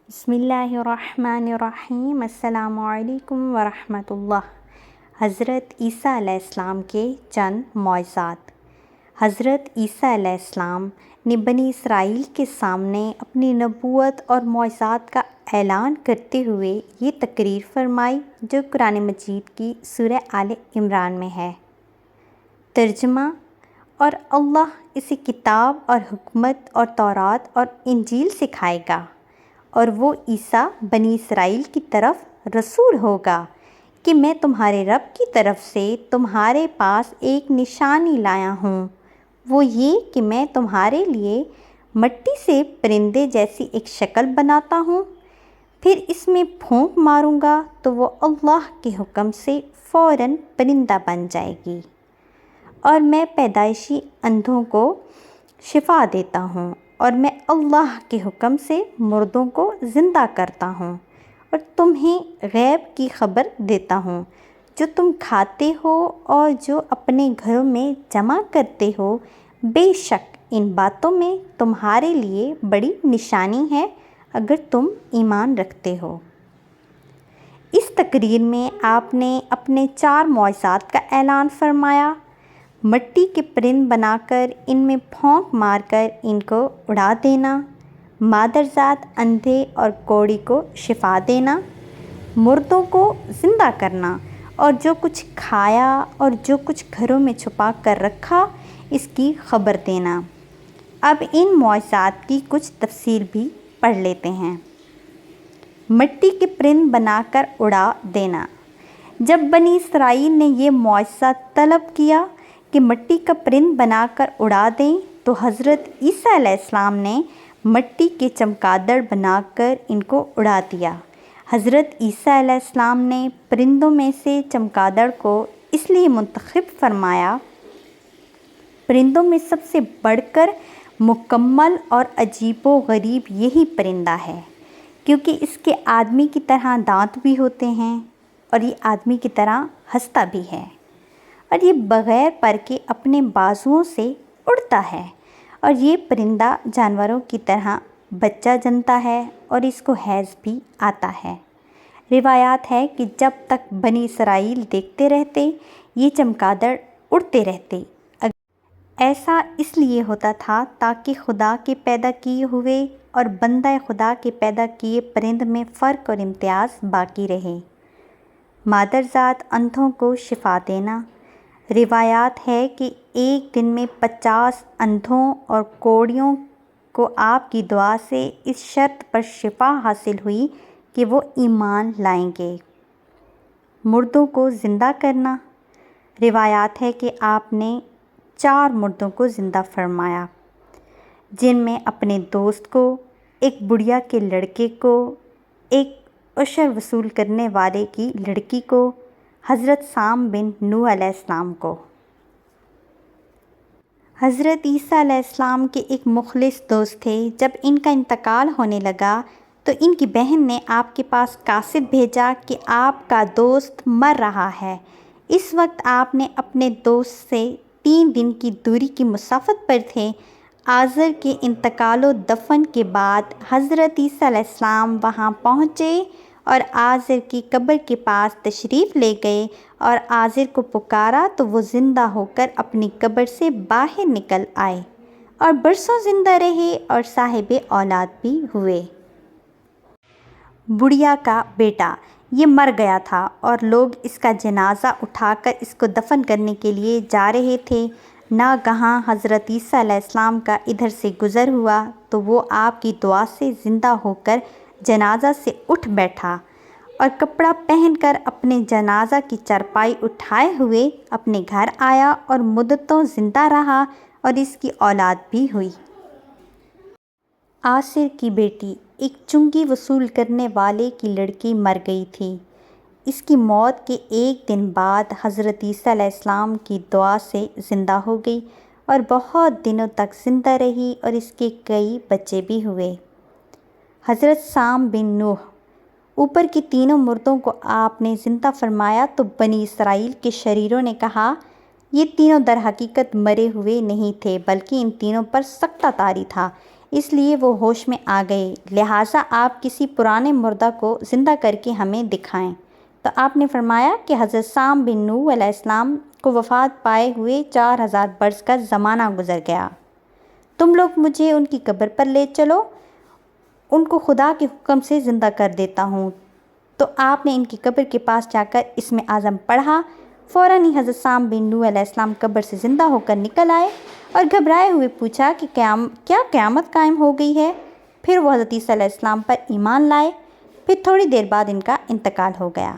بسم اللہ الرحمن الرحیم۔ السلام علیکم ورحمۃ اللہ۔ حضرت عیسیٰ علیہ السلام کے چند معجزات۔ حضرت عیسیٰ علیہ السلام نے بنی اسرائیل کے سامنے اپنی نبوت اور معجزات کا اعلان کرتے ہوئے یہ تقریر فرمائی جو قرآن مجید کی سورہ آل عمران میں ہے۔ ترجمہ: اور اللہ اسے کتاب اور حکمت اور تورات اور انجیل سکھائے گا، اور وہ عیسیٰ بنی اسرائیل کی طرف رسول ہوگا کہ میں تمہارے رب کی طرف سے تمہارے پاس ایک نشانی لایا ہوں، وہ یہ کہ میں تمہارے لیے مٹی سے پرندے جیسی ایک شکل بناتا ہوں، پھر اس میں پھونک ماروں گا تو وہ اللہ کے حکم سے فوراً پرندہ بن جائے گی، اور میں پیدائشی اندھوں کو شفا دیتا ہوں، اور میں اللہ کے حکم سے مردوں کو زندہ کرتا ہوں، اور تمہیں غیب کی خبر دیتا ہوں جو تم کھاتے ہو اور جو اپنے گھروں میں جمع کرتے ہو۔ بے شک ان باتوں میں تمہارے لیے بڑی نشانی ہے اگر تم ایمان رکھتے ہو۔ اس تقریر میں آپ نے اپنے 4 معجزات کا اعلان فرمایا: مٹی کے پرند بنا کر ان میں پھونک مار کر ان کو اڑا دینا، مادرزاد اندھے اور کوڑی کو شفا دینا، مردوں کو زندہ کرنا، اور جو کچھ کھایا اور جو کچھ گھروں میں چھپا کر رکھا اس کی خبر دینا۔ اب ان معجزات کی کچھ تفصیل بھی پڑھ لیتے ہیں۔ مٹی کے پرند بنا کر اڑا دینا۔ جب بنی اسرائیل نے یہ معجزہ طلب کیا کہ مٹی کا پرند بنا کر اڑا دیں تو حضرت عیسیٰ علیہ السلام نے مٹی کے چمگادڑ بنا کر ان کو اڑا دیا۔ حضرت عیسیٰ علیہ السلام نے پرندوں میں سے چمگادڑ کو اس لیے منتخب فرمایا، پرندوں میں سب سے بڑھ کر مکمل اور عجیب و غریب یہی پرندہ ہے، کیونکہ اس کے آدمی کی طرح دانت بھی ہوتے ہیں اور یہ آدمی کی طرح ہنستا بھی ہے، اور یہ بغیر پر کے اپنے بازوؤں سے اڑتا ہے، اور یہ پرندہ جانوروں کی طرح بچہ جنتا ہے اور اس کو حیض بھی آتا ہے۔ روایات ہے کہ جب تک بنی اسرائیل دیکھتے رہتے یہ چمگادڑ اڑتے رہتے۔ ایسا اس لیے ہوتا تھا تاکہ خدا کے پیدا کیے ہوئے اور بندہ خدا کے پیدا کیے پرند میں فرق اور امتیاز باقی رہے۔ مادرزاد اندھوں کو شفا دینا۔ روایات ہے کہ ایک دن میں 50 اندھوں اور کوڑیوں کو آپ کی دعا سے اس شرط پر شفا حاصل ہوئی کہ وہ ایمان لائیں گے۔ مردوں کو زندہ کرنا۔ روایات ہے کہ آپ نے 4 مردوں کو زندہ فرمایا، جن میں اپنے دوست کو، ایک بڑھیا کے لڑکے کو، ایک عشر وصول کرنے والے کی لڑکی کو، حضرت سام بن نوح علیہ السلام کو۔ حضرت عیسیٰ علیہ السلام کے ایک مخلص دوست تھے۔ جب ان کا انتقال ہونے لگا تو ان کی بہن نے آپ کے پاس قاصد بھیجا کہ آپ کا دوست مر رہا ہے۔ اس وقت آپ نے اپنے دوست سے 3 دن کی دوری کی مسافت پر تھے۔ آزر کے انتقال و دفن کے بعد حضرت عیسیٰ علیہ السلام وہاں پہنچے اور آزر کی قبر کے پاس تشریف لے گئے اور آزر کو پکارا تو وہ زندہ ہو کر اپنی قبر سے باہر نکل آئے اور برسوں زندہ رہے اور صاحب اولاد بھی ہوئے۔ بڑھیا کا بیٹا یہ مر گیا تھا اور لوگ اس کا جنازہ اٹھا کر اس کو دفن کرنے کے لیے جا رہے تھے۔ ناگہاں حضرت عیسیٰ علیہ السلام کا ادھر سے گزر ہوا تو وہ آپ کی دعا سے زندہ ہو کر جنازہ سے اٹھ بیٹھا اور کپڑا پہن کر اپنے جنازہ کی چارپائی اٹھائے ہوئے اپنے گھر آیا اور مدتوں زندہ رہا اور اس کی اولاد بھی ہوئی۔ آصر کی بیٹی ایک چنگی وصول کرنے والے کی لڑکی مر گئی تھی۔ اس کی موت کے ایک دن بعد حضرت عیسیٰ علیہ السلام کی دعا سے زندہ ہو گئی اور بہت دنوں تک زندہ رہی اور اس کے کئی بچے بھی ہوئے۔ حضرت سام بن نوح۔ اوپر کے تینوں مردوں کو آپ نے زندہ فرمایا تو بنی اسرائیل کے شریروں نے کہا، یہ تینوں در حقیقت مرے ہوئے نہیں تھے بلکہ ان تینوں پر سکتہ طاری تھا۔ اس لیے وہ ہوش میں آ گئے، لہٰذا آپ کسی پرانے مردہ کو زندہ کر کے ہمیں دکھائیں۔ تو آپ نے فرمایا کہ حضرت سام بن نوح علیہ السلام کو وفات پائے ہوئے 4000 برس کا زمانہ گزر گیا، تم لوگ مجھے ان کی قبر پر لے چلو، ان کو خدا کے حکم سے زندہ کر دیتا ہوں۔ تو آپ نے ان کی قبر کے پاس جا کر اسم اعظم پڑھا، فوراً ہی حضرت سام بن نوح علیہ السلام قبر سے زندہ ہو کر نکل آئے اور گھبرائے ہوئے پوچھا کہ کیا قیامت قائم ہو گئی ہے؟ پھر وہ حضرت عیسیٰ علیہ السلام پر ایمان لائے، پھر تھوڑی دیر بعد ان کا انتقال ہو گیا۔